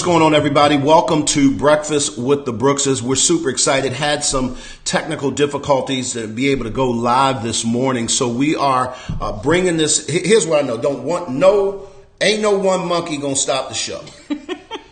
going on, everybody? Welcome to Breakfast with the Brookses. We're super excited. Had some technical difficulties to be able to go live this morning. So we are bringing this. Here's what I know. Ain't no one monkey gonna stop the show.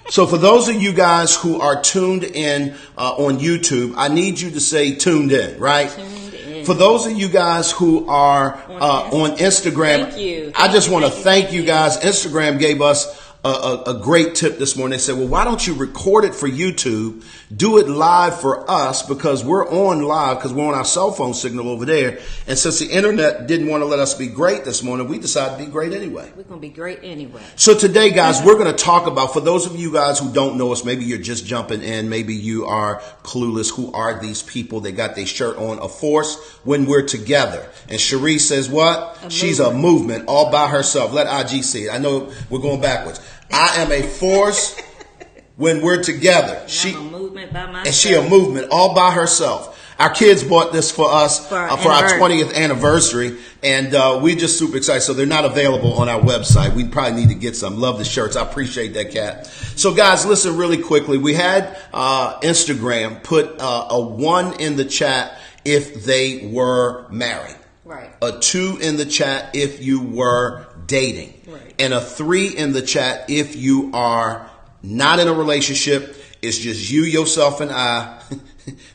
So for those of you guys who are tuned in on YouTube, I need you to say tuned in, right? Tuned in. For those of you guys who are on Instagram, thank you. I just want to thank you guys. Instagram gave us a great tip this morning. They said, well, why don't you record it for YouTube, do it live for us, because we're on live, because we're on our cell phone signal over there. And since the internet didn't want to let us be great this morning, we decided to be great anyway. We're going to be great anyway. So today, guys, we're going to talk about, for those of you guys who don't know us, maybe you're just jumping in, maybe you are clueless. Who are these people? They got their shirt on, a force when we're together. And Sheri says what? She's a movement all by herself. Let IG see it. I know we're going backwards. I am a force when we're together. I'm a movement by myself. And she a movement all by herself. Our kids bought this for us for our 20th anniversary, and we're just super excited. So they're not available on our website. We probably need to get some. Love the shirts. I appreciate that, Kat. So guys, listen really quickly. We had Instagram put a 1 in the chat if they were married. Right. A 2 in the chat if you were dating. Right. And a 3 in the chat if you are not in a relationship. It's just you, yourself, and I.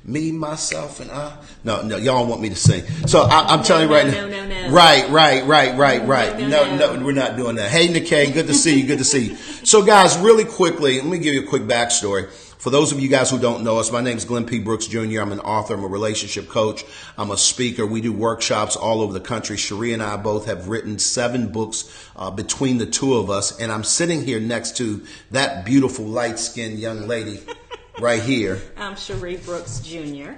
Me, myself, and I. No, y'all don't want me to sing. So I'm telling you right now. No. Right. No, we're not doing that. Hey, Nikkei, good to see you. Good to see you. So guys, really quickly, let me give you a quick backstory. For those of you guys who don't know us, my name is Glenn P. Brooks Jr. I'm an author. I'm a relationship coach. I'm a speaker. We do workshops all over the country. Sheri and I both have written 7 books between the two of us. And I'm sitting here next to that beautiful light-skinned young lady right here. I'm Sheri Brooks Jr.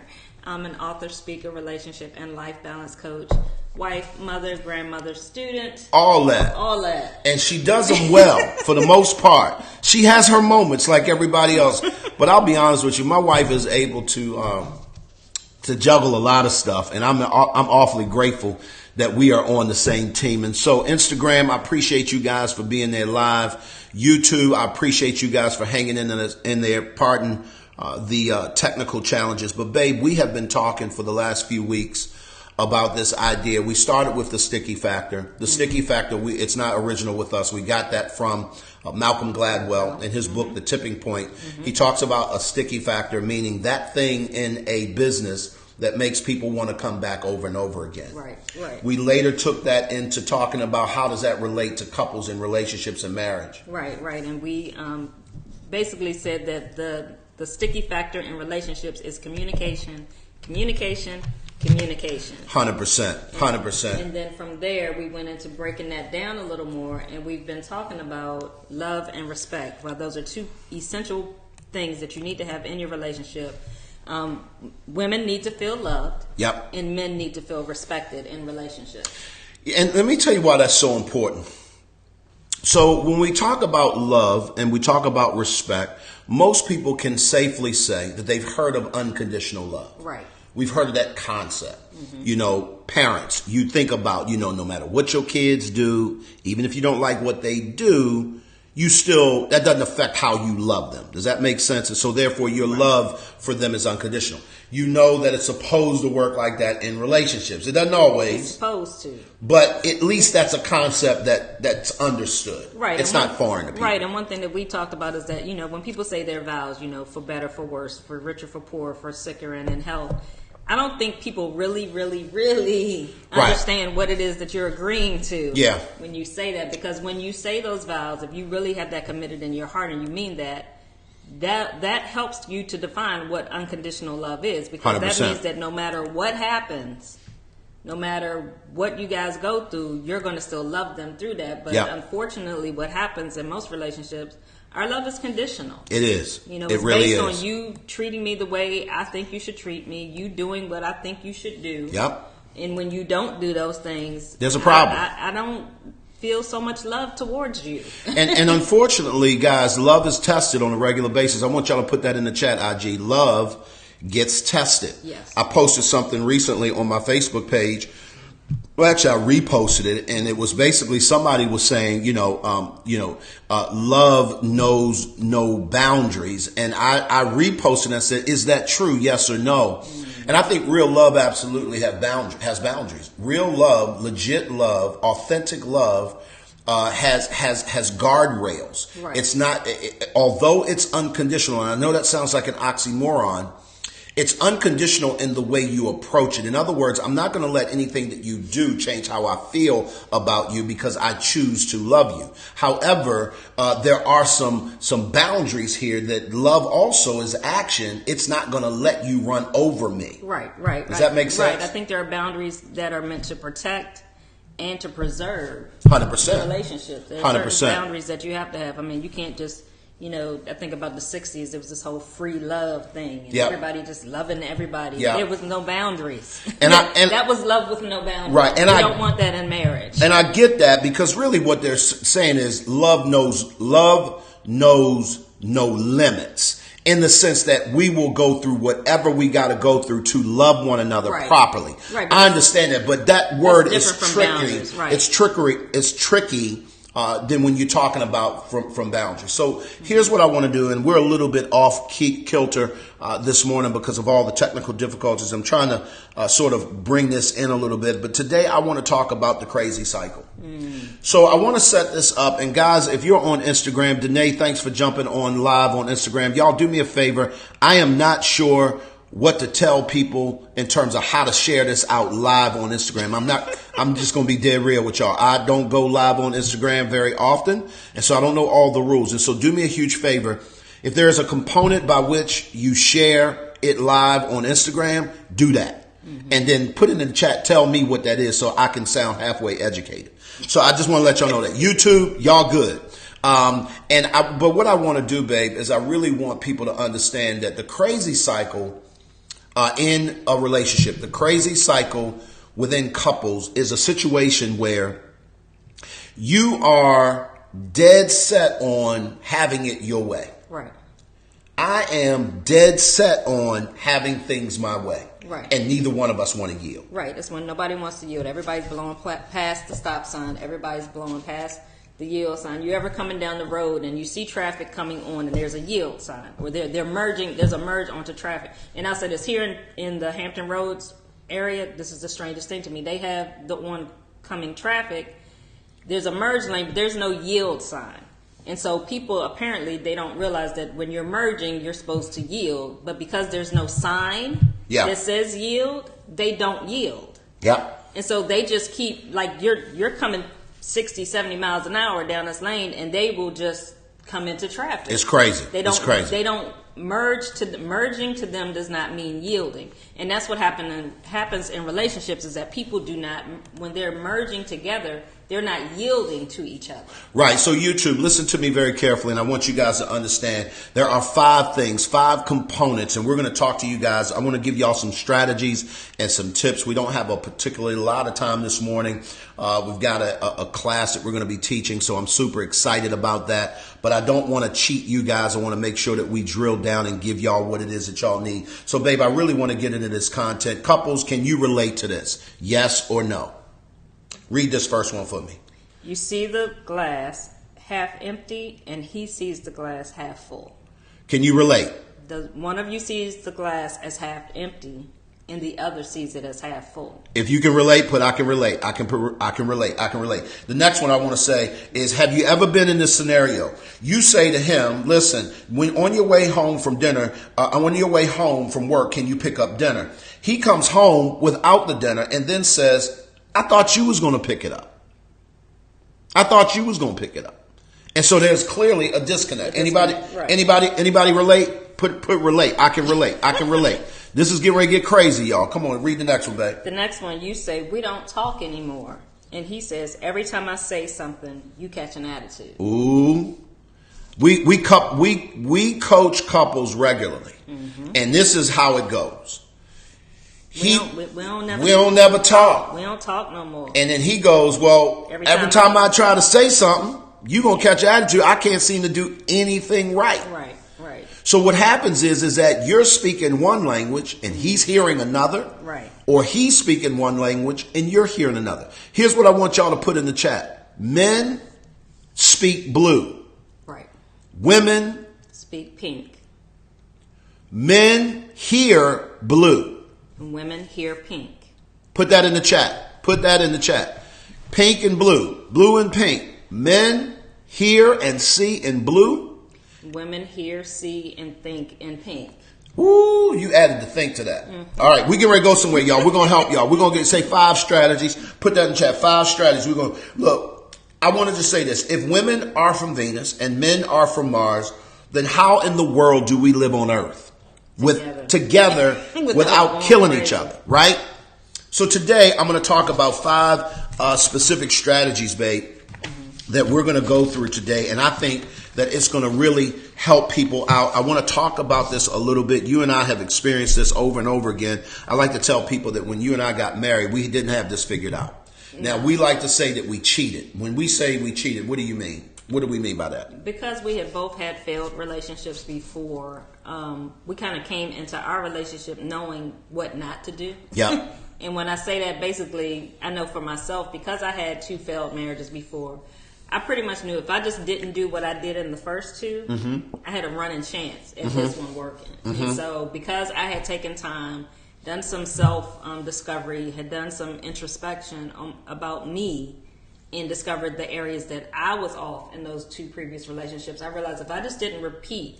I'm an author, speaker, relationship, and life balance coach. Wife, mother, grandmother, student. All that. And she does them well for the most part. She has her moments like everybody else. But I'll be honest with you, my wife is able to juggle a lot of stuff. And I'm awfully grateful that we are on the same team. And so Instagram, I appreciate you guys for being there live. YouTube, I appreciate you guys for hanging in there. Pardon the technical challenges. But babe, we have been talking for the last few weeks about this idea. We started with the sticky factor. The sticky factor, it's not original with us. We got that from Malcolm Gladwell in his book, The Tipping Point. He talks about a sticky factor, meaning that thing in a business that makes people want to come back over and over again. Right. We later took that into talking about how does that relate to couples and relationships and marriage. Right. And we basically said that the sticky factor in relationships is communication. 100%. And then from there, we went into breaking that down a little more, and we've been talking about love and respect. Well, those are 2 essential things that you need to have in your relationship. Women need to feel loved. Yep. And men need to feel respected in relationships. And let me tell you why that's so important. So when we talk about love and we talk about respect, most people can safely say that they've heard of unconditional love. Right. We've heard of that concept. You know, parents, you think about, no matter what your kids do, even if you don't like what they do, that doesn't affect how you love them. Does that make sense? And so therefore your love for them is unconditional. You know that it's supposed to work like that in relationships. It doesn't always. It's supposed to. But at least that's a concept that's understood. Right. It's not foreign to people. Right. And one thing that we talked about is that, when people say their vows, for better, for worse, for richer, for poor, for sicker, and in health, I don't think people really understand what it is that you're agreeing to when you say that. Because when you say those vows, if you really have that committed in your heart and you mean that helps you to define what unconditional love is. Because 100%. that means that no matter what happens, no matter what you guys go through, you're going to still love them through that. But unfortunately, what happens in most relationships, our love is conditional. It is. It's really based on you treating me the way I think you should treat me, you doing what I think you should do. Yep. And when you don't do those things, there's a problem. I don't feel so much love towards you. and unfortunately, guys, love is tested on a regular basis. I want y'all to put that in the chat, IG. Love gets tested. Yes. I posted something recently on my Facebook page Well, actually, I reposted it, and it was basically somebody was saying, love knows no boundaries, and I reposted and I said, "Is that true? Yes or no?" And I think real love absolutely has boundaries. Real love, legit love, authentic love. Has guardrails. Right. It's not, although it's unconditional, and I know that sounds like an oxymoron, it's unconditional in the way you approach it. In other words, I'm not going to let anything that you do change how I feel about you because I choose to love you. However, there are some boundaries here that love also is action. It's not going to let you run over me. Right. Does that make sense? Right. I think there are boundaries that are meant to protect and to preserve 100% relationships. There are certain boundaries that you have to have. I mean, you can't just, I think about the 60s, there was this whole free love thing. And everybody just loving everybody. Yep. There was no boundaries. And that was love with no boundaries. Right. And I don't want that in marriage. And I get that because really what they're saying is love knows no limits. In the sense that we will go through whatever we got to go through to love one another properly. Right, I understand that, but that word is tricky. Right. It's trickery. It's tricky than when you're talking about from boundaries. So here's what I want to do, and we're a little bit off kilter this morning because of all the technical difficulties. I'm trying to sort of bring this in a little bit, but today I want to talk about the crazy cycle. So I want to set this up, and guys, if you're on Instagram, Danae, thanks for jumping on live on Instagram. Y'all do me a favor. I am not sure what to tell people in terms of how to share this out live on Instagram. I'm just going to be dead real with y'all. I don't go live on Instagram very often, and so I don't know all the rules. And so do me a huge favor. If there is a component by which you share it live on Instagram, do that. And then put it in the chat. Tell me what that is so I can sound halfway educated. So I just want to let y'all know that. YouTube, y'all good. But what I want to do, babe, is I really want people to understand that the crazy cycle in a relationship, the crazy cycle within couples is a situation where you are dead set on having it your way. Right. I am dead set on having things my way. Right. And neither one of us want to yield. Right. It's when nobody wants to yield. Everybody's blowing past the stop sign. Everybody's blowing past the yield sign. You ever coming down the road and you see traffic coming on and there's a yield sign, or they're merging, there's a merge onto traffic. And I'll say this, here in the Hampton Roads area, this is the strangest thing to me. They have the oncoming traffic. There's a merge lane, but there's no yield sign. And so people, apparently, they don't realize that when you're merging, you're supposed to yield. But because there's no sign that says yield, they don't yield. Yeah. And so they just keep, like, you're coming 60, 70 miles an hour down this lane, and they will just come into traffic. It's crazy. It's crazy. They don't merging to them does not mean yielding. And that's what happens in relationships, is that people do not, when they're merging together, they're not yielding to each other. Right. So YouTube, listen to me very carefully, and I want you guys to understand there are 5 components, and we're going to talk to you guys. I want to give y'all some strategies and some tips. We don't have a particularly lot of time this morning. We've got a class that we're going to be teaching, so I'm super excited about that. But I don't want to cheat you guys. I want to make sure that we drill down and give y'all what it is that y'all need. So, babe, I really want to get into this content. Couples, can you relate to this? Yes or no? Read this first one for me. You see the glass half empty, and he sees the glass half full. Can you relate? One of you sees the glass as half empty, and the other sees it as half full. If you can relate, put I can relate. I can relate. I can relate. The next one I want to say is, have you ever been in this scenario? You say to him, listen, when on your way home from dinner, on your way home from work, can you pick up dinner? He comes home without the dinner and then says, I thought you was going to pick it up. I thought you was going to pick it up. And so there's clearly a disconnect. Anybody relate? Put relate. I can relate. I can relate. This is getting ready to get crazy, y'all. Come on, read the next one, babe. The next one, you say, we don't talk anymore. And he says, every time I say something, you catch an attitude. Ooh. We coach couples regularly. Mm-hmm. And this is how it goes. We don't never talk. We don't talk no more. And then he goes, well, every time I try to say something, you're going to catch an attitude. I can't seem to do anything right. Right. So what happens is that you're speaking one language and he's hearing another. Right. or he's speaking one language and you're hearing another. Here's what I want y'all to put in the chat. Men speak blue. Right. Women speak pink. Men hear blue. Women hear pink. Put that in the chat. Put that in the chat. Pink and blue. Blue and pink. Men hear and see in blue. Women hear, see, and think in pink. Ooh, you added the think to that. All right, we get ready to go somewhere, y'all. We're going to help y'all. We're going to say 5 strategies. Put that in the chat. 5 strategies. We're going to look. I wanted to say this. If women are from Venus and men are from Mars, then how in the world do we live on Earth together without killing each other, right? So today I'm going to talk about 5 specific strategies, babe, that we're going to go through today. And I think that it's going to really help people out. I want to talk about this a little bit. You and I have experienced this over and over again. I like to tell people that when you and I got married, we didn't have this figured out. Now, we like to say that we cheated. When we say we cheated, what do you mean? What do we mean by that? Because we had both had failed relationships before, we kind of came into our relationship knowing what not to do. Yeah. And when I say that, basically, I know for myself, because I had 2 failed marriages before, I pretty much knew if I just didn't do what I did in the first 2, I had a running chance at this one working. And so because I had taken time, done some self-discovery, had done some introspection about me, and discovered the areas that I was off in those 2 previous relationships, I realized if I just didn't repeat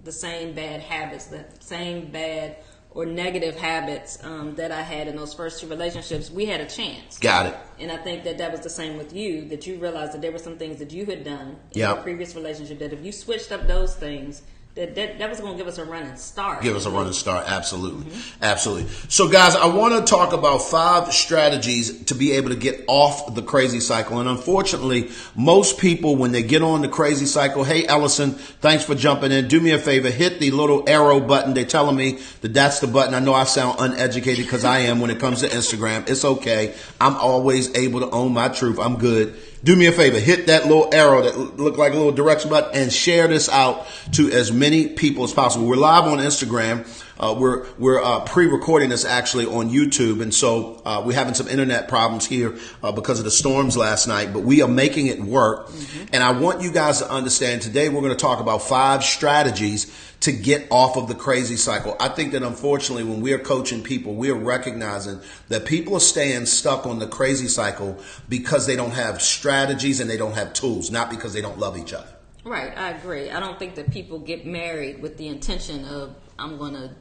the same bad habits, the same bad or negative habits that I had in those first 2 relationships, we had a chance. Got it. And I think that was the same with you, that you realized that there were some things that you had done in your previous relationship that if you switched up those things, that was going to give us a running start. Give us a running start. Absolutely. Absolutely. So, guys, I want to talk about 5 strategies to be able to get off the crazy cycle. And unfortunately, most people, when they get on the crazy cycle, hey, Ellison, thanks for jumping in. Do me a favor. Hit the little arrow button. They're telling me that that's the button. I know I sound uneducated because I am when it comes to Instagram. It's okay. I'm always able to own my truth. I'm good. Do me a favor, hit that little arrow that look like a little direction button and share this out to as many people as possible. We're live on Instagram. We're pre-recording this actually on YouTube. And so we're having some internet problems here because of the storms last night, but we are making it work. And I want you guys to understand today we're going to talk about 5 strategies to get off of the crazy cycle. I think that unfortunately when we are coaching people, we are recognizing that people are staying stuck on the crazy cycle because they don't have strategies and they don't have tools, not because they don't love each other. Right, I agree. I don't think that people get married with the intention of, I'm going to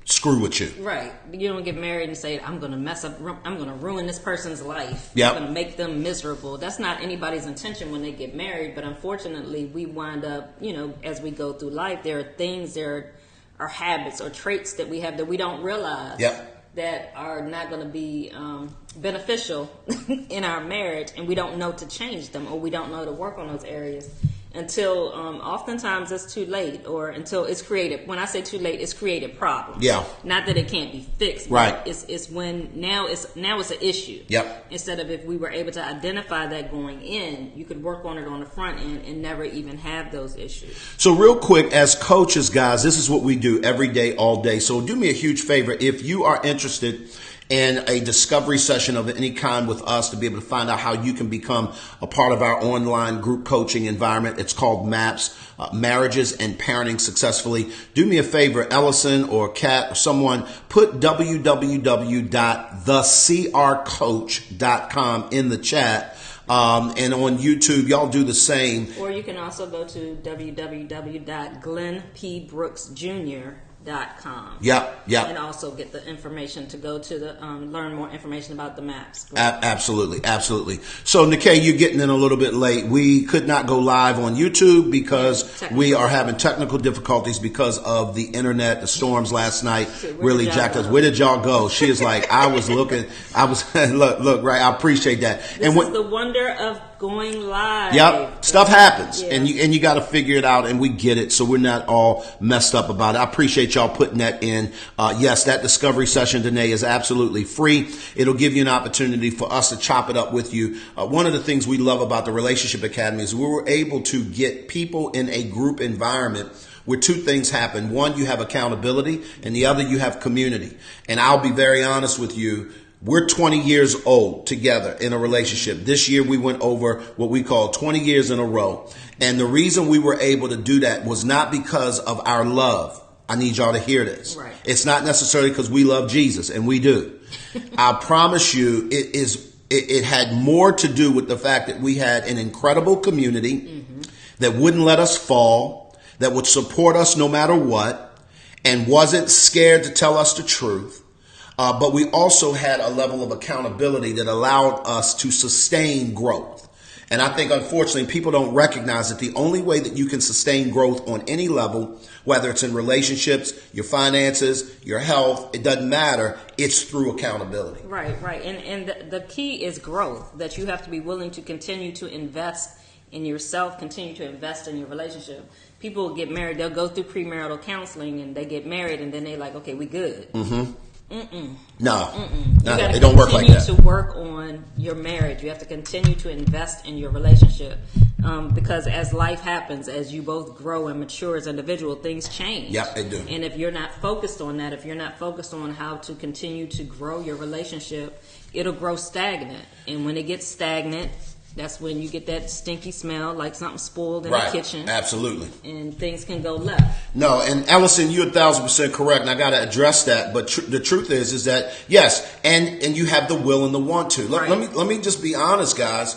screw with you. Right. You don't get married and say, I'm going to mess up, I'm going to ruin this person's life. Yep. I'm going to make them miserable. That's not anybody's intention when they get married. But unfortunately, we wind up, as we go through life, there are things, there are habits or traits that we have that we don't realize that are not going to be beneficial in our marriage. And we don't know to change them, or we don't know to work on those areas until oftentimes it's too late, or until it's created. When I say too late, it's created problems. Yeah. Not that it can't be fixed. Right. It's when now it's an issue. Yep. Instead of if we were able to identify that going in, you could work on it on the front end and never even have those issues. So real quick, as coaches, guys, this is what we do every day, all day. So do me a huge favor. If you are interested in a discovery session of any kind with us to be able to find out how you can become a part of our online group coaching environment. It's called MAPS, Marriages and Parenting Successfully. Do me a favor, Ellison or Kat or someone, put www.thecrcoach.com in the chat. And on YouTube, y'all do the same. Or you can also go to www.glennpbrooksjr.com. Yep. And also get the information to go to the learn more information about the maps. Absolutely. So, Nikkei, you're getting in a little bit late. We could not go live on YouTube because we are having technical difficulties because of the internet. The storms last night really jacked us. Where did y'all go? She is like, I was looking. Look, right. I appreciate that. This is the wonder of going live. Yep, stuff happens, Yeah. and you got to figure it out, and we get it, so we're not all messed up about it. I appreciate y'all putting that in. Yes, that discovery session today is absolutely free. It'll give you an opportunity for us to chop it up with you. One of the things we love about the Relationship Academy is we were able to get people in a group environment where two things happen. One, you have accountability, and the other, you have community. And I'll be very honest with you. We're 20 years old together in a relationship. This year we went over what we call 20 years in a row. And the reason we were able to do that was not because of our love. I need y'all to hear this. Right. It's not necessarily because we love Jesus, and we do. I promise you it had more to do with the fact that we had an incredible community that wouldn't let us fall, that would support us no matter what, and wasn't scared to tell us the truth. But we also had a level of accountability that allowed us to sustain growth. And I think, unfortunately, people don't recognize that the only way that you can sustain growth on any level, whether it's in relationships, your finances, your health, it doesn't matter. It's through accountability. Right. And the key is growth, that you have to be willing to continue to invest in yourself, continue to invest in your relationship. People get married, they'll go through premarital counseling, and they get married, and then they're like, okay, we good. No, it don't work like that. You have to continue to work on your marriage. You have to continue to invest in your relationship, because as life happens, as you both grow and mature as individuals, things change. Yeah, they do. And if you're not focused on that, if you're not focused on how to continue to grow your relationship, it'll grow stagnant. And when it gets stagnant, that's when you get that stinky smell, like something spoiled in the kitchen. Absolutely. And things can go left. No, and Ellison, you're 1,000% correct, and I got to address that. But the truth is that yes, and you have the will and the want to. Let me just be honest, guys.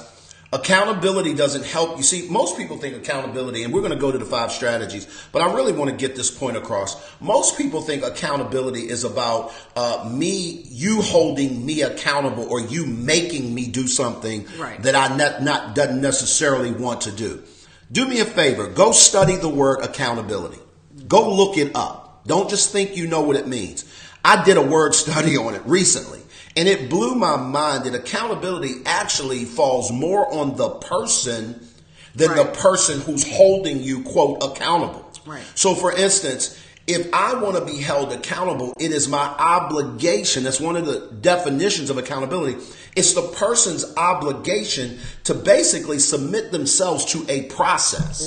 Accountability doesn't help. You see, most people think accountability, and we're going to go to the 5 strategies, but I really want to get this point across. Most people think accountability is about you holding me accountable, or you making me do something that I doesn't necessarily want to do. Do me a favor. Go study the word accountability. Go look it up. Don't just think you know what it means. I did a word study on it recently. And it blew my mind that accountability actually falls more on the person than the person who's holding you, quote, accountable. Right. So, for instance, if I want to be held accountable, it is my obligation. That's one of the definitions of accountability. It's the person's obligation to basically submit themselves to a process.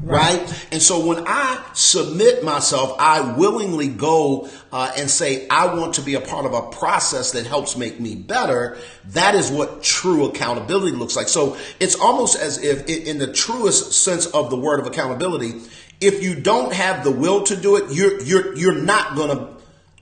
Right? And so when I submit myself, I willingly go and say, I want to be a part of a process that helps make me better. That is what true accountability looks like. So it's almost as if, in the truest sense of the word of accountability, if you don't have the will to do it, you're not going to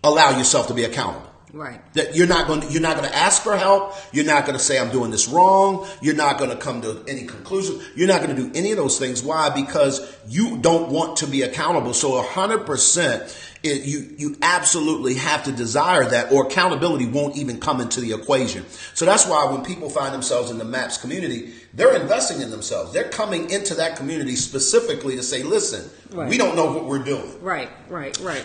allow yourself to be accountable. Right. That you're not going to ask for help. You're not going to say, I'm doing this wrong. You're not going to come to any conclusion. You're not going to do any of those things. Why? Because you don't want to be accountable. So 100%, you absolutely have to desire that, or accountability won't even come into the equation. So that's why when people find themselves in the MAPS community, they're investing in themselves. They're coming into that community specifically to say, listen, we don't know what we're doing. Right.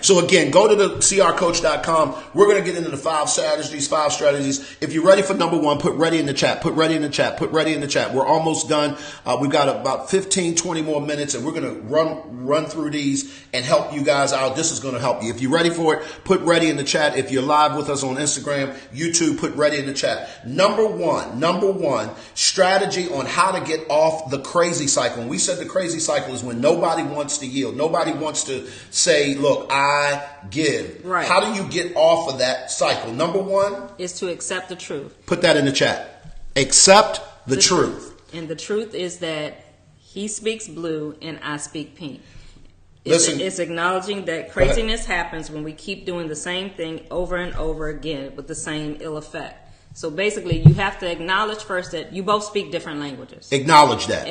So again, go to the crcoach.com. We're going to get into the 5 strategies. If you're ready for number 1, put ready in the chat. Put ready in the chat. We're almost done. We've got about 15, 20 more minutes, and we're going to run through these and help you guys out. This is going to help you. If you're ready for it, put ready in the chat. If you're live with us on Instagram, YouTube, put ready in the chat. Number one strategy on how to get off the crazy cycle. And we said the crazy cycle is when nobody wants to yield. Nobody wants to say, look, I give. Right. How do you get off of that cycle? Number 1 is to accept the truth. Put that in the chat. Accept the truth. And the truth is that he speaks blue and I speak pink. It's acknowledging that craziness happens when we keep doing the same thing over and over again with the same ill effect. So basically, you have to acknowledge first that you both speak different languages. Acknowledge that.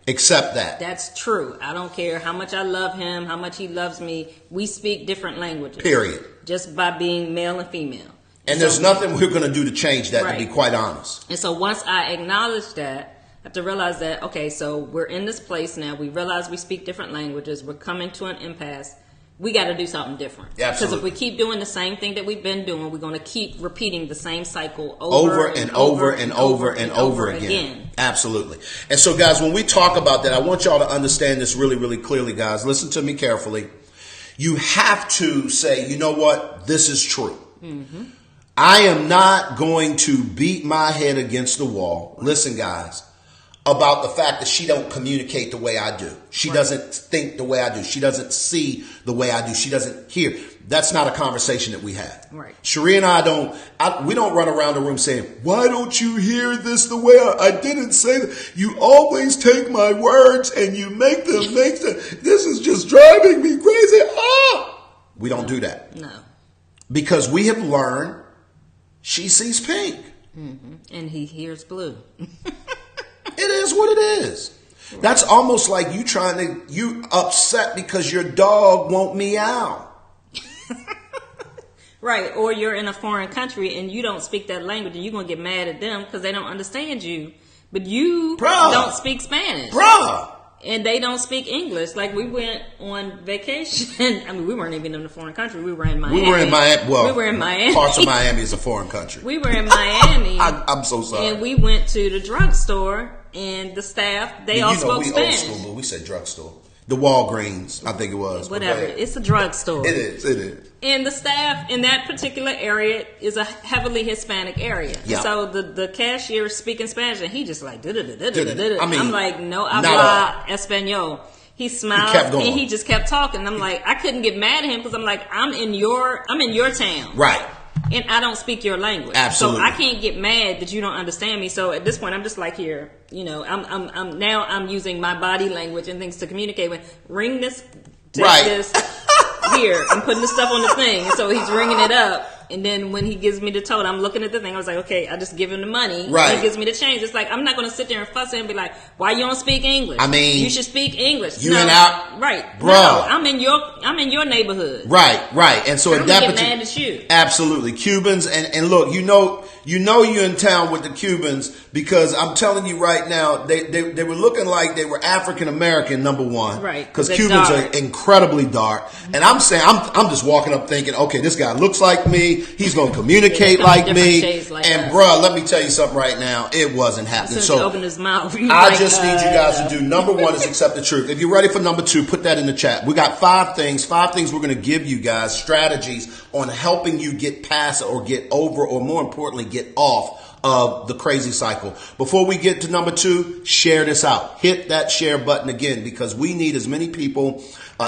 Accept that. That's true. I don't care how much I love him, how much he loves me. We speak different languages. Period. Just by being male and female. And there's nothing we're going to do to change that, to be quite honest. And so once I acknowledge that, I have to realize that, okay, so we're in this place now. We realize we speak different languages. We're coming to an impasse. we got to do something different. Absolutely. Because if we keep doing the same thing that we've been doing, we're going to keep repeating the same cycle over again. Absolutely. And so, guys, when we talk about that, I want y'all to understand this really, really clearly, guys. Listen to me carefully. You have to say, you know what? This is true. Mm-hmm. I am not going to beat my head against the wall. Listen, guys, about the fact that she don't communicate the way I do. She doesn't think the way I do. She doesn't see the way I do. She doesn't hear. That's not a conversation that we have. Right. Sheri and we don't run around the room saying, why don't you hear this the way I didn't say that? You always take my words and you make them, this is just driving me crazy. We don't do that. No. Because we have learned she sees pink. Mm-hmm. And he hears blue. It is what it is. Right. That's almost like you upset because your dog won't meow. Right. Or you're in a foreign country and you don't speak that language and you're going to get mad at them because they don't understand you. But you don't speak Spanish. Bruh. And they don't speak English. Like, we went on vacation. I mean, we weren't even in a foreign country. We were in Miami. We were in Miami. Parts of Miami is a foreign country. We were in Miami. I'm so sorry. And we went to the drugstore, and the staff, they all spoke Spanish. Old school, but we said drugstore. The Walgreens, I think it was. Whatever. It's a drugstore. It is. And the staff in that particular area is a heavily Hispanic area. Yeah. So the cashier is speaking Spanish, and he just like, I mean, I'm like, no habla español. He smiled and he just kept talking. I'm like, I couldn't get mad at him because I'm like, I'm in your town. Right. And I don't speak your language. Absolutely. So I can't get mad that you don't understand me. So at this point, I'm just like, here, I'm using my body language and things to communicate with. Ring this, take this. Here, I'm putting the stuff on the thing. And so he's ringing it up. And then when he gives me the total, I'm looking at the thing. I was like, okay, I just give him the money. Right. He gives me the change. It's like, I'm not going to sit there and fuss and be like, why you don't speak English? I mean, you should speak English. You and out. Right. Bro. No, I'm in your neighborhood. Right. And so I'm get mad at you. Absolutely. Cubans. And look, you're in town with the Cubans because I'm telling you right now, they were looking like they were African American, number one. Right. Because Cubans are incredibly dark. And I'm saying, I'm just walking up thinking, okay, this guy looks like me. He's going to communicate like me. And bruh, let me tell you something right now. It wasn't happening. So open his mouth, I just need you guys to do. Number one is accept the truth. If you're ready for number two, put that in the chat. We got 5 things we're going to give you guys, strategies on helping you get past or get over, or more importantly, get off of the crazy cycle. Before we get to number 2, share this out. Hit that share button again, because we need as many people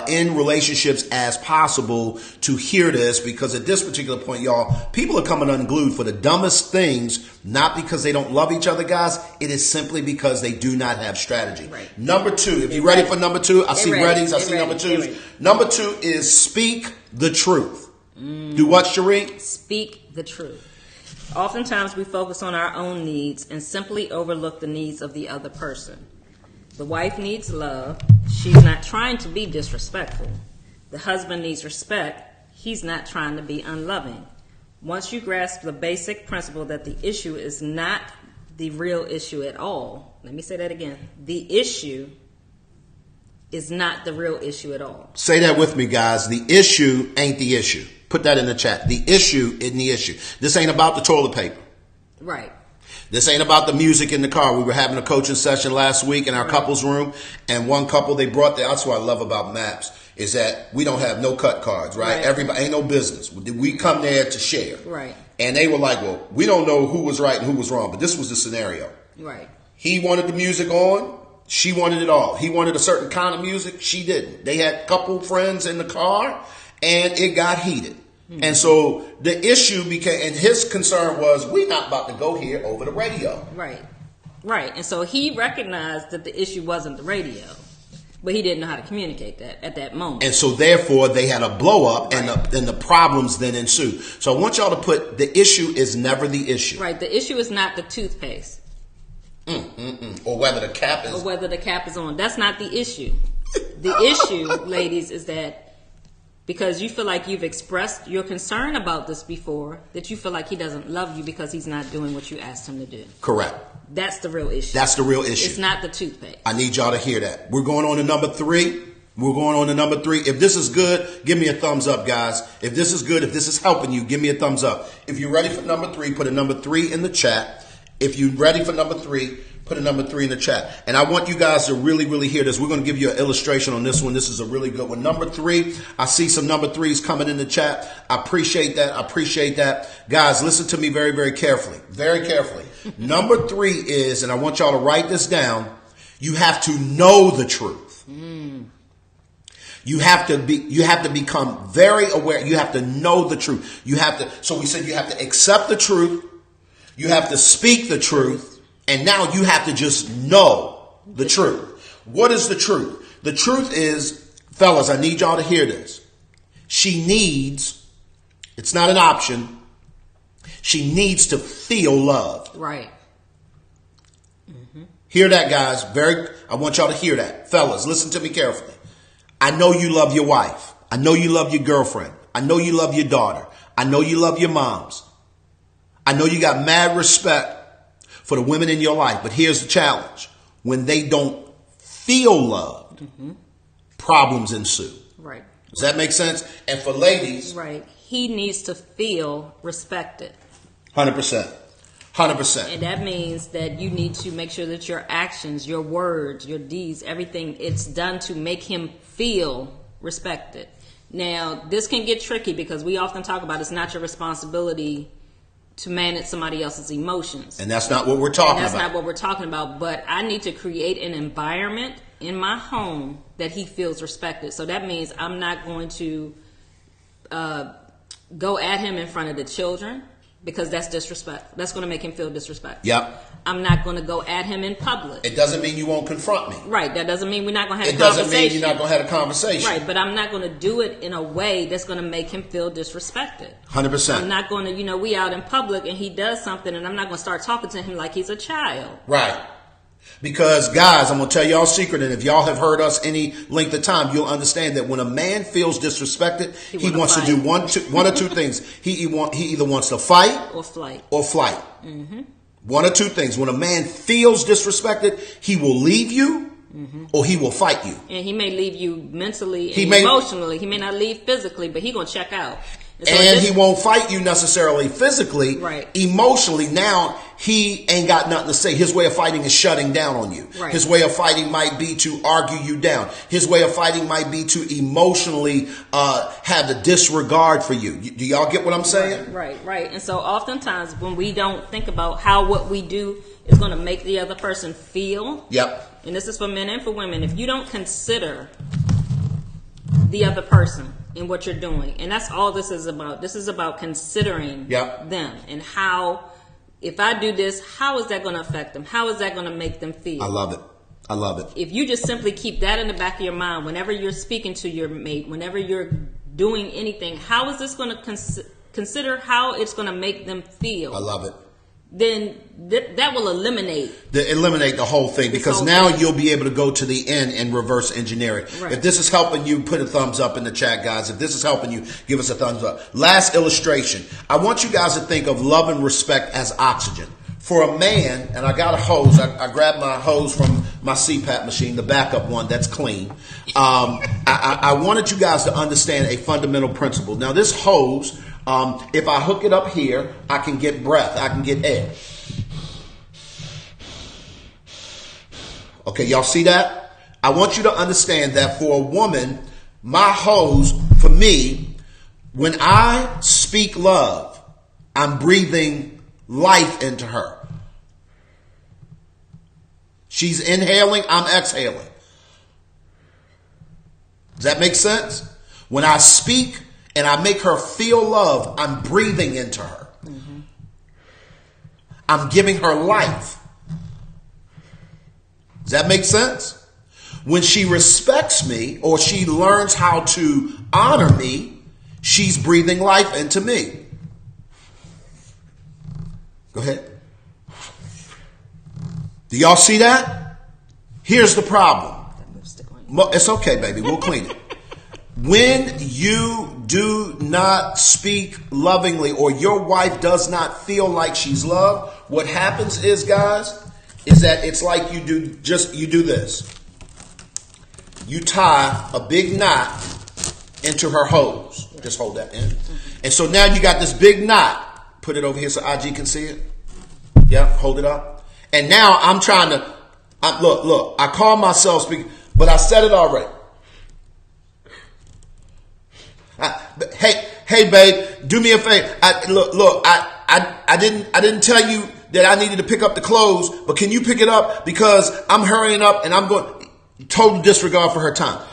in relationships as possible to hear this, because at this particular point, y'all, people are coming unglued for the dumbest things, not because they don't love each other, guys. It is simply because they do not have strategy. Right. Number 2, if you're ready for number 2, I see readies, I see number 2s. Number 2 is speak the truth. Do what, Sheri? Speak the truth. Oftentimes we focus on our own needs and simply overlook the needs of the other person. The wife needs love. She's not trying to be disrespectful. The husband needs respect. He's not trying to be unloving. Once you grasp the basic principle that the issue is not the real issue at all. Let me say that again. The issue is not the real issue at all. Say that with me, guys. The issue ain't the issue. Put that in the chat. The issue isn't the issue. This ain't about the toilet paper. Right. This ain't about the music in the car. We were having a coaching session last week in our couples room, and one couple, they brought that's what I love about MAPS, is that we don't have no cut cards, right? Everybody ain't no business. We come there to share. Right. And they were like, well, we don't know who was right and who was wrong, but this was the scenario. Right. He wanted the music on. She wanted it all. He wanted a certain kind of music. She didn't. They had a couple friends in the car, and it got heated. Mm-hmm. And so the issue became, and his concern was, we're not about to go here over the radio. Right. Right. And so he recognized that the issue wasn't the radio, but he didn't know how to communicate that at that moment. And so therefore they had a blow up, and the problems then ensued. So I want y'all to put, the issue is never the issue. Right. The issue is not the toothpaste. Or whether the cap is on. That's not the issue. The issue, ladies, is that because you feel like you've expressed your concern about this before, that you feel like he doesn't love you because he's not doing what you asked him to do. Correct. That's the real issue. That's the real issue. It's not the toothpaste. I need y'all to hear that. We're going on to number 3. We're going on to number 3. If this is good, give me a thumbs up, guys. If this is good, if this is helping you, give me a thumbs up. If you're ready for number 3, put a number 3 in the chat. If you're ready for number 3, put a number 3 in the chat. And I want you guys to really, really hear this. We're going to give you an illustration on this one. This is a really good one. Number 3, I see some number 3s coming in the chat. I appreciate that. I appreciate that. Guys, listen to me very, very carefully. Very carefully. Number 3 is, and I want y'all to write this down, you have to know the truth. You have to become very aware. You have to know the truth. So we said you have to accept the truth. You have to speak the truth. And now you have to just know the truth. What is the truth? The truth is, fellas, I need y'all to hear this. She needs, it's not an option. She needs to feel loved. Right. Hear that, guys. I want y'all to hear that. Fellas, listen to me carefully. I know you love your wife. I know you love your girlfriend. I know you love your daughter. I know you love your moms. I know you got mad respect for the women in your life. But here's the challenge. When they don't feel loved, problems ensue. Right. Does that make sense? And for ladies. Right. He needs to feel respected. 100%. 100%. And that means that you need to make sure that your actions, your words, your deeds, everything, it's done to make him feel respected. Now, this can get tricky because we often talk about it's not your responsibility to manage somebody else's emotions. And that's not what we're talking about. That's not what we're talking about. But I need to create an environment in my home that he feels respected. So that means I'm not going to go at him in front of the children, because that's disrespect. That's going to make him feel disrespect. Yep. I'm not going to go at him in public. It doesn't mean you won't confront me. Right. That doesn't mean we're not going to have a conversation. It doesn't mean you're not going to have a conversation. Right. But I'm not going to do it in a way that's going to make him feel disrespected. 100%. I'm not going to, we out in public and he does something and I'm not going to start talking to him like he's a child. Right. Because, guys, I'm going to tell y'all a secret, and if y'all have heard us any length of time, you'll understand that when a man feels disrespected, he wants to do one or two things. He either wants to fight or flight. Mm-hmm. One or two things. When a man feels disrespected, he will leave you or he will fight you. And he may leave you mentally and emotionally. He may not leave physically, but he's going to check out. And he won't fight you necessarily physically. Right. Emotionally, now he ain't got nothing to say. His way of fighting is shutting down on you. Right. His way of fighting might be to argue you down. His way of fighting might be to emotionally have the disregard for you. Do y'all get what I'm saying? Right. And so oftentimes when we don't think about how what we do is going to make the other person feel. Yep. And this is for men and for women. If you don't consider the other person in what you're doing, and that's all this is about. This is about considering them and how, if I do this, how is that going to affect them? How is that going to make them feel? I love it. If you just simply keep that in the back of your mind, whenever you're speaking to your mate, whenever you're doing anything, how is this going to consider how it's going to make them feel? I love it. Then that will eliminate the whole thing, because now you'll be able to go to the end and reverse engineer it. Right. If this is helping you, put a thumbs up in the chat, guys. If this is helping you, give us a thumbs up. Last illustration. I want you guys to think of love and respect as oxygen. For a man, and I got a hose. I grabbed my hose from my CPAP machine, the backup one that's clean. I wanted you guys to understand a fundamental principle. Now, this hose, if I hook it up here, I can get breath. I can get air. Okay, y'all see that? I want you to understand that for a woman, my hose, for me, when I speak love, I'm breathing life into her. She's inhaling, I'm exhaling. Does that make sense? When I speak and I make her feel love, I'm breathing into her. Mm-hmm. I'm giving her life. Does that make sense? When she respects me or she learns how to honor me, she's breathing life into me. Go ahead. Do y'all see that? Here's the problem. It's okay, baby. We'll clean it. When you do not speak lovingly or your wife does not feel like she's loved, what happens is, guys, is that it's like you do this. you tie a big knot into her hose. Just hold that in. And so now you got this big knot. Put it over here so IG can see it. Yeah, hold it up. And now I'm trying to, look, I call myself speaking, but I said it already. Hey, babe, do me a favor. I didn't tell you that I needed to pick up the clothes, but can you pick it up because I'm hurrying up and I'm going. Total disregard for her time.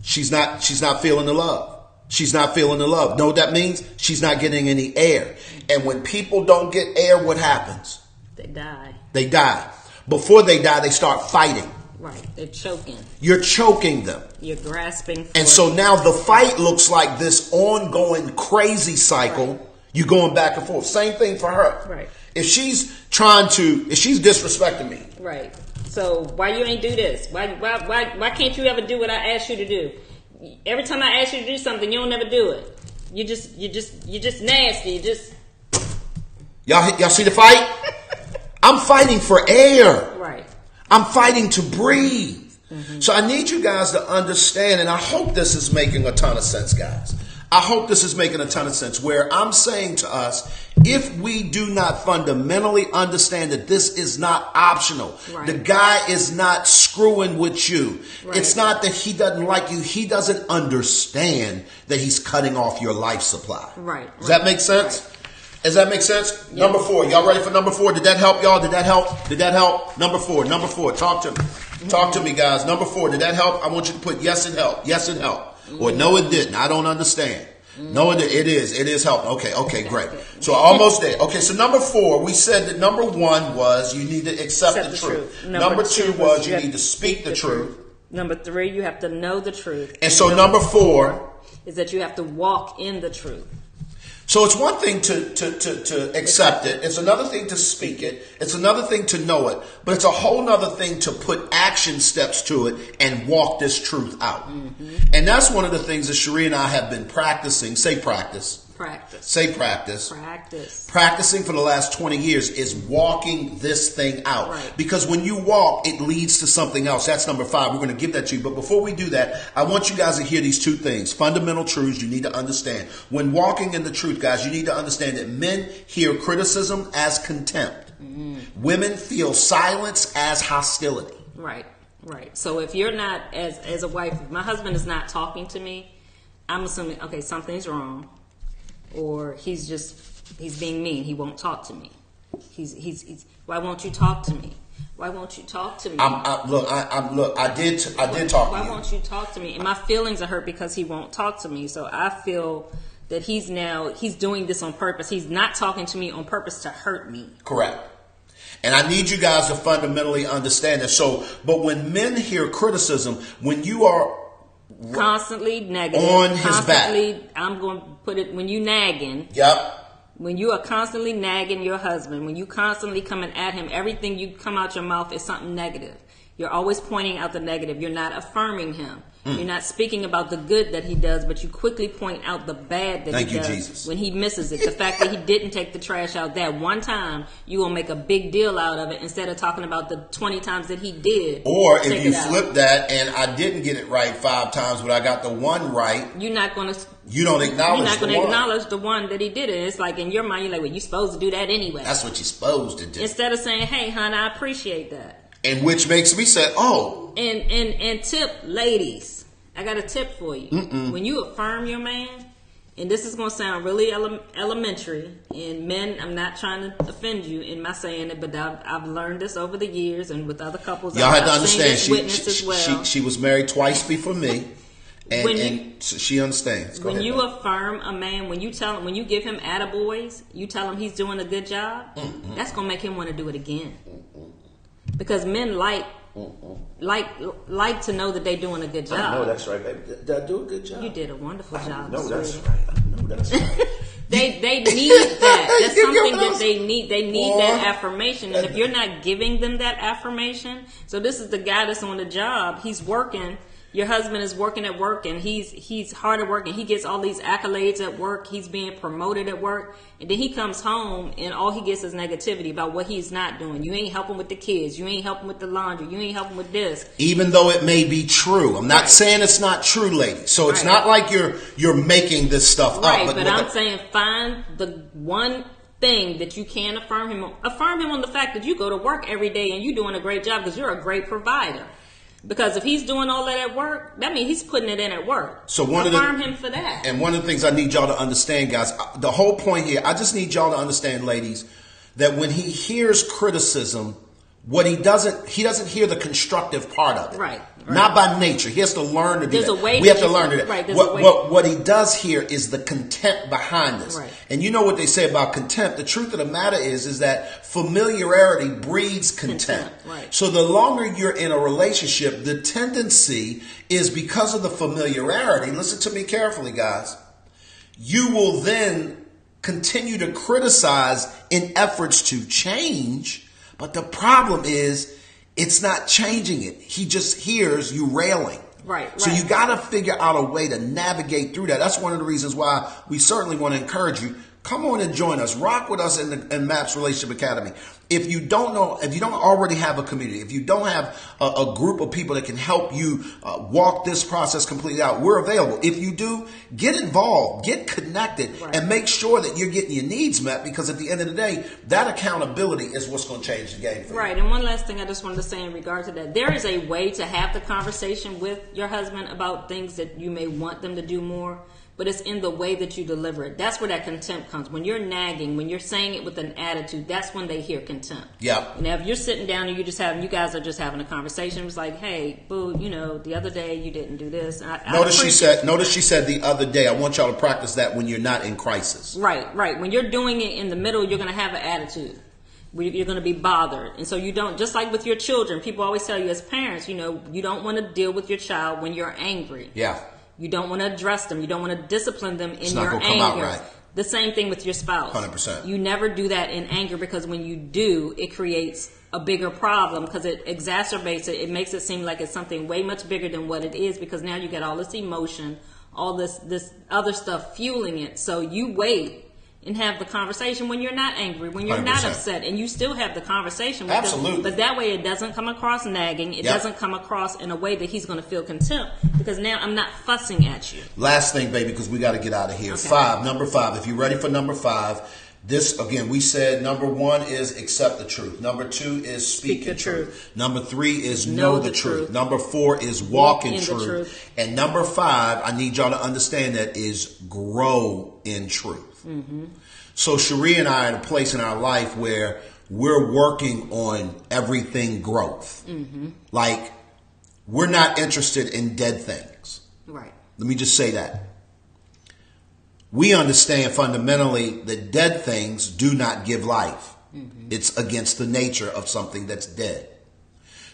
She's not feeling the love. She's not feeling the love. Know what that means? She's not getting any air. And when people don't get air, what happens? They die. They die. Before they die, they start fighting. Right. They're choking. You're choking them. You're grasping for and so now the fight looks like this ongoing crazy cycle. Right. You're going back and forth. Same thing for her. Right. If she's disrespecting me. Right. So why you ain't do this? Why can't you ever do what I asked you to do? Every time I ask you to do something, you don't ever do it. You're just nasty. Y'all see the fight? I'm fighting for air. Right. I'm fighting to breathe. Mm-hmm. So I need you guys to understand, and I hope this is making a ton of sense, guys. I hope this is making a ton of sense, where I'm saying to us, if we do not fundamentally understand that this is not optional, right. The guy is not screwing with you. Right. It's not that he doesn't like you. He doesn't understand that he's cutting off your life supply. Right. Does that make sense? Right. Does that make sense? Yep. Number 4. Y'all ready for number 4? Did that help, y'all? Did that help? Did that help? Number 4. Talk to me. Mm-hmm. Talk to me, guys. Number 4. Did that help? I want you to put yes, it helped. Yes, it helped. Mm-hmm. Or no, it didn't. I don't understand. Mm-hmm. No, it is. It is helping. Okay, great. So almost there. Okay, so number 4, we said that number 1 was you need to accept the truth. Number 2 was you need to speak the truth. Number 3, you have to know the truth. And so number 4 is that you have to walk in the truth. So it's one thing to accept it. It's another thing to speak it. It's another thing to know it. But it's a whole nother thing to put action steps to it and walk this truth out. Mm-hmm. And that's one of the things that Sheri and I have been practicing. Say practice. Practice. Say practice. Practice. Practicing for the last 20 years is walking this thing out. Right. Because when you walk, it leads to something else. That's number 5. We're going to give that to you. But before we do that, I want you guys to hear these 2 things. Fundamental truths you need to understand. When walking in the truth, guys, you need to understand that men hear criticism as contempt. Mm-hmm. Women feel silence as hostility. Right. So if you're not, as a wife, if my husband is not talking to me, I'm assuming, okay, something's wrong. Or he's being mean. He won't talk to me. He's why won't you talk to me? Why won't you talk to me? I did talk to you. Why won't you talk to me? And my feelings are hurt because he won't talk to me. So I feel that he's doing this on purpose. He's not talking to me on purpose to hurt me. Correct. And I need you guys to fundamentally understand that. So, but when men hear criticism, when you are constantly negative on his back, I'm going to put it, when you nagging. Yep. When you are constantly nagging your husband, when you constantly coming at him, everything you come out your mouth is something negative. You're always pointing out the negative. You're not affirming him. You're not speaking about the good that he does, but you quickly point out the bad that he does Jesus. When he misses it. The fact that he didn't take the trash out that one time, you're going to make a big deal out of it instead of talking about the 20 times that he did. Or if you flip that and I didn't get it right 5 times, but I got the one right, you're not going to... You don't acknowledge You're not going to acknowledge the one that he did it. It's like in your mind, you're like, well, you're supposed to do that anyway. That's what you're supposed to do. Instead of saying, hey, hon, I appreciate that. And which makes me say, oh. And tip, ladies, I got a tip for you. Mm-mm. When you affirm your man, and this is going to sound really elementary, and men, I'm not trying to offend you in my saying it, but I've learned this over the years and with other couples. Y'all had to understand, she was married twice before me. And she understands. When you affirm a man, when you give him attaboys, you tell him he's doing a good job, that's going to make him want to do it again. Because men like to know that they're doing a good job. I know that's right, baby. Did I do a good job? You did a wonderful job. No, that's right. I know that's right. They need that. That's something that they need. They need that affirmation. And if you're not giving them that affirmation, so this is the guy that's on the job. He's working. your husband is working at work and he's hard at work and he gets all these accolades at work. He's being promoted at work. And then he comes home and all he gets is negativity about what he's not doing. You ain't helping with the kids. You ain't helping with the laundry. You ain't helping with this. Even though it may be true. I'm not saying it's not true, ladies. So it's not like you're making this stuff up. But I'm saying find the one thing that you can affirm him on the fact that you go to work every day and you're doing a great job because you're a great provider. Because if he's doing all that at work, that means he's putting it in at work. So affirm him for that. And one of the things I need y'all to understand, guys, the whole point here, I just need y'all to understand, ladies, that when he hears criticism, what he doesn't hear the constructive part of it. Right. Not by nature. He has to learn to do that. We have to learn to do that. Right, what he does here is the contempt behind this. Right. And you know what they say about contempt. The truth of the matter is that familiarity breeds contempt. Right. So the longer you're in a relationship, the tendency is because of the familiarity. Listen to me carefully, guys. You will then continue to criticize in efforts to change. But the problem is, it's not changing it. He just hears you railing. Right. So you got to figure out a way to navigate through that. That's one of the reasons why we certainly want to encourage you. Come on and join us. Rock with us in MAPS Relationship Academy. If you don't already have a community, if you don't have a group of people that can help you walk this process completely out, we're available. If you do, get involved, get connected, and make sure that you're getting your needs met, because at the end of the day, that accountability is what's going to change the game for you. Right. And one last thing I just wanted to say in regard to that. There is a way to have the conversation with your husband about things that you may want them to do more, but it's in the way that you deliver it. That's where that contempt comes. When you're nagging, when you're saying it with an attitude, that's when they hear contempt. Yeah. And if you're sitting down and you guys are just having a conversation, it's like, hey, boo, the other day you didn't do this. Notice she said the other day. I want y'all to practice that when you're not in crisis. Right. When you're doing it in the middle, you're going to have an attitude. You're going to be bothered. And so you don't, just like with your children, people always tell you as parents, you don't want to deal with your child when you're angry. Yeah. You don't want to address them. You don't want to discipline them in your anger. Come out right. The same thing with your spouse. 100%. You never do that in anger, because when you do, it creates a bigger problem, because it exacerbates it. It makes it seem like it's something way much bigger than what it is, because now you get all this emotion, all this other stuff fueling it. So you wait and have the conversation when you're not angry, when you're 100%. Not upset, and you still have the conversation with Absolutely. them. But that way it doesn't come across nagging. It doesn't come across in a way that he's going to feel contempt, because now I'm not fussing at you. Last thing, baby, because we got to get out of here. Okay. Number 5. If you're ready for number 5, this, again, we said number 1 is accept the truth. Number 2 is speak the truth. Number 3 is know the truth. Number 4 is walk in truth. And number 5, I need y'all to understand that, is grow in truth. Mm-hmm. So Sheri and I are at a place in our life where we're working on everything growth. Mm-hmm. Like, we're not interested in dead things. Right. Let me just say that. We understand fundamentally that dead things do not give life. Mm-hmm. It's against the nature of something that's dead.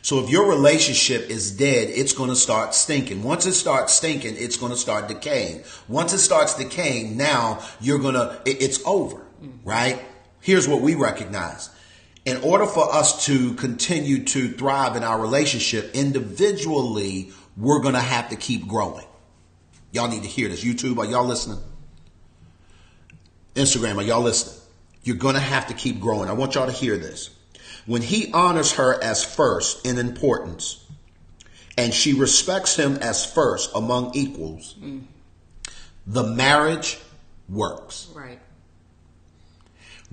So if your relationship is dead, it's going to start stinking. Once it starts stinking, it's going to start decaying. Once it starts decaying, now it's over, right? Here's what we recognize. In order for us to continue to thrive in our relationship, individually, we're going to have to keep growing. Y'all need to hear this. YouTube, are y'all listening? Instagram, are y'all listening? You're going to have to keep growing. I want y'all to hear this. When he honors her as first in importance, and she respects him as first among equals, the marriage works. Right.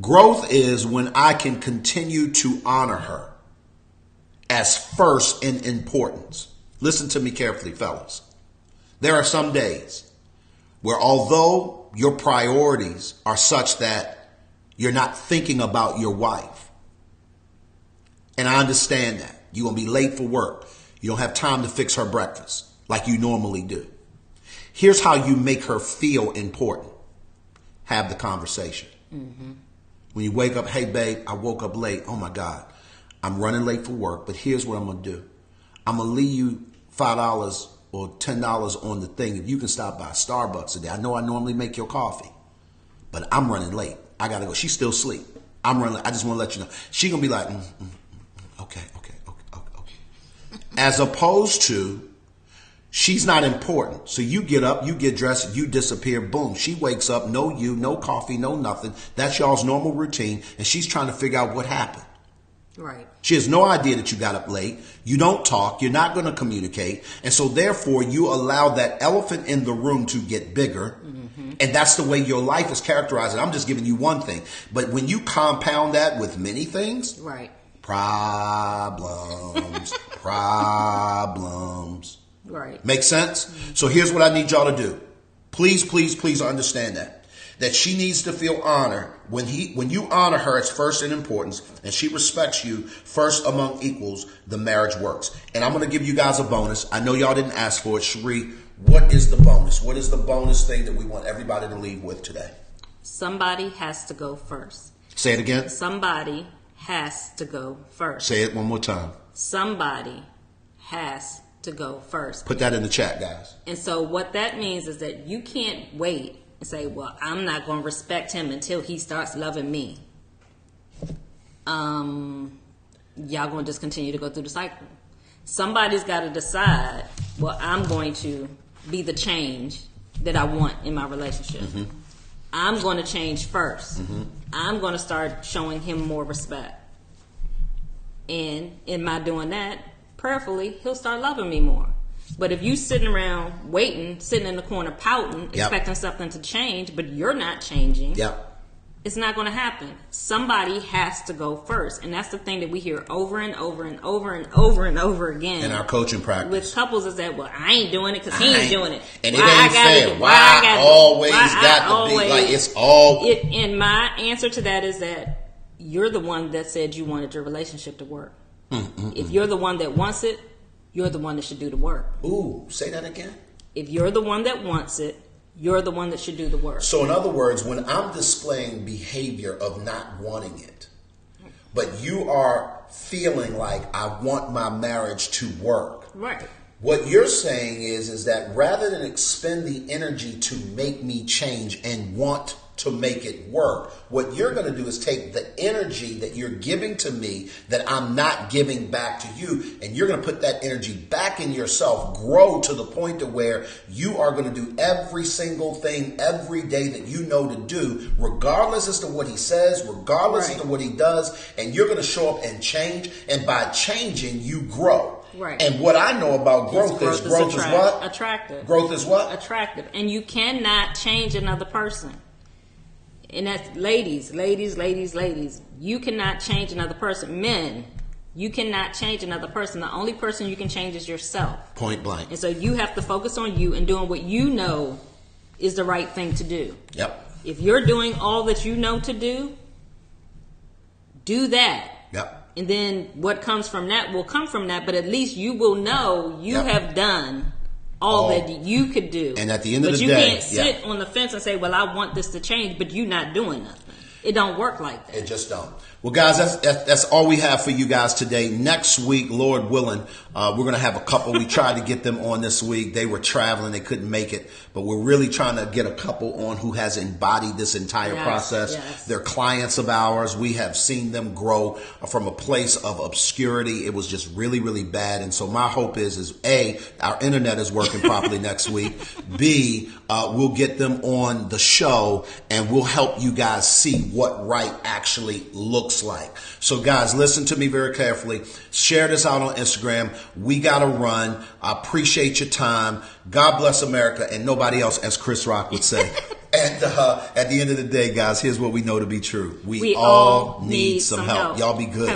Growth is when I can continue to honor her as first in importance. Listen to me carefully, fellas. There are some days where, although your priorities are such that you're not thinking about your wife, and I understand that. You're going to be late for work. You don't have time to fix her breakfast like you normally do. Here's how you make her feel important. Have the conversation. Mm-hmm. When you wake up, hey, babe, I woke up late. Oh, my God. I'm running late for work, but here's what I'm going to do. I'm going to leave you $5 or $10 on the thing if you can stop by Starbucks today. I know I normally make your coffee, but I'm running late. I got to go. She's still asleep. I'm running late. I just want to let you know. She's going to be like, Okay. As opposed to, She's not important. So you get up, you get dressed, you disappear, boom. She wakes up, no you, no coffee, no nothing. That's y'all's normal routine. And she's trying to figure out what happened. Right. She has no idea that you got up late. You don't talk. You're not going to communicate. And so therefore you allow that elephant in the room to get bigger. Mm-hmm. And that's the way your life is characterized. And I'm just giving you one thing. But when you compound that with many things, right. Problems. Right. Make sense? Mm-hmm. So here's what I need y'all to do. Please, please, please understand that she needs to feel honor. When you honor her, it's first in importance, and she respects you first among equals, the marriage works. And I'm going to give you guys a bonus. I know y'all didn't ask for it. Sheri, what is the bonus? What is the bonus thing that we want everybody to leave with today? Somebody has to go first. Say it again. Somebody has to go first. Say it one more time. Somebody has to go first. Put that in the chat, guys. And so what that means is that you can't wait and say, well, I'm not going to respect him until he starts loving me. Y'all going to just continue to go through the cycle. Somebody's got to decide, well, I'm going to be the change that I want in my relationship. Mm-hmm. I'm going to change first. Mm-hmm. I'm going to start showing him more respect. And in my doing that, prayerfully, he'll start loving me more. But if you sitting around waiting, sitting in the corner pouting, expecting something to change, but you're not changing, it's not going to happen. Somebody has to go first. And that's the thing that we hear over and over and over and over and over again. In our coaching practice. With couples is that, well, I ain't doing it because he ain't doing it. And it ain't fair. Why I always got to be like, it's all. And my answer to that is that you're the one that said you wanted your relationship to work. If you're the one that wants it, you're the one that should do the work. Ooh, say that again. If you're the one that wants it, you're the one that should do the work. So in other words, when I'm displaying behavior of not wanting it, but you are feeling like I want my marriage to work. Right. What you're saying is that rather than expend the energy to make me change and want to make it work, what you're going to do is take the energy that you're giving to me that I'm not giving back to you, and you're going to put that energy back in yourself, grow to the point to where you are going to do every single thing every day that you know to do, regardless as to what he says, regardless as to what he does, and you're going to show up and change, and by changing, you grow. Right. And what I know about growth is what? Attractive. Growth is what? Attractive. And you cannot change another person. And that's ladies. You cannot change another person. Men, you cannot change another person. The only person you can change is yourself. Point blank. And so you have to focus on you and doing what you know is the right thing to do. Yep. If you're doing all that you know to do that. Yep. And then what comes from that will come from that, but at least you will know you have done all that you could do. And at the end of the day, but you can't sit on the fence and say, well, I want this to change, but you're not doing nothing. It don't work like that. It just don't. Well, guys, that's all we have for you guys today. Next week, Lord willing, we're going to have a couple. We tried to get them on this week. They were traveling. They couldn't make it. But we're really trying to get a couple on who has embodied this entire process. Yes. They're clients of ours. We have seen them grow from a place of obscurity. It was just really, really bad. And so my hope is A, our internet is working properly next week. B, we'll get them on the show and we'll help you guys see what right actually looks like. So guys, listen to me very carefully. Share this out on Instagram. We got to run. I appreciate your time. God bless America and nobody else, as Chris Rock would say. And at the end of the day, guys, here's what we know to be true. We all need some help. Y'all be good.